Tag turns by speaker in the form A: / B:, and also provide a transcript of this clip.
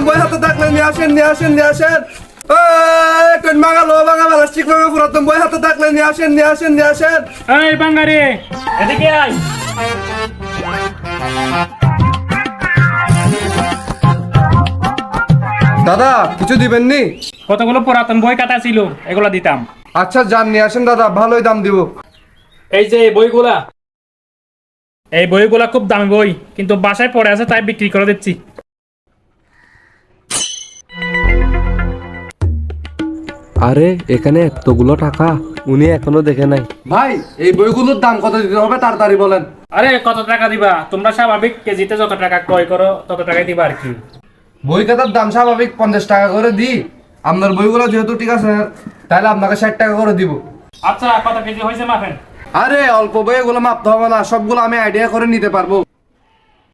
A: বই হাতে থাকলে নিয়ে আসেন নিয়ে আসেন নিয়ে আসেন। কোন বাঙালো বাঙা প্লাস্টিক ভাঙা পুরাতন বই হাতে থাকলে নিয়ে আসেন নিয়ে আসেন নিয়ে আসেন।
B: এই বাঙ্গারি এদিকে আয়।
A: দাদা কিছু দিবেন নি?
B: কতগুলো পুরাতন বই কাটা ছিল এগুলা দিতাম।
A: আচ্ছা যান নিয়ে আসেন দাদা, ভালোই দাম দিব।
B: এই যে এই বইগুলা, এই বইগুলা খুব দামি বই, কিন্তু বাসায় পড়ে আছে তাই বিক্রি করে দিচ্ছি।
C: আরে এখানে এতগুলো টাকা উনি এখনো দেখে নাই।
A: ভাই এই বইগুলোর দাম কত দিতে হবে তাড়াতাড়ি বলেন।
B: আরে কত টাকা দিবা তোমরা? স্বাভাবিক কেজিতে যত টাকা ক্রয় করো তত টাকাই দিবা আর কি।
A: বই খাতার দাম স্বাভাবিক 50 টাকা করে দিই, আপনার বইগুলো যেহেতু ঠিক আছে তাহলে আপনাকে 60 টাকা করে দিব।
B: আচ্ছা কত কেজি হয়েছে মাপেন।
A: আরে অল্প বই এগুলো মাপতে হবে না, সবগুলো আমি আইডিয়া করে নিতে পারবো।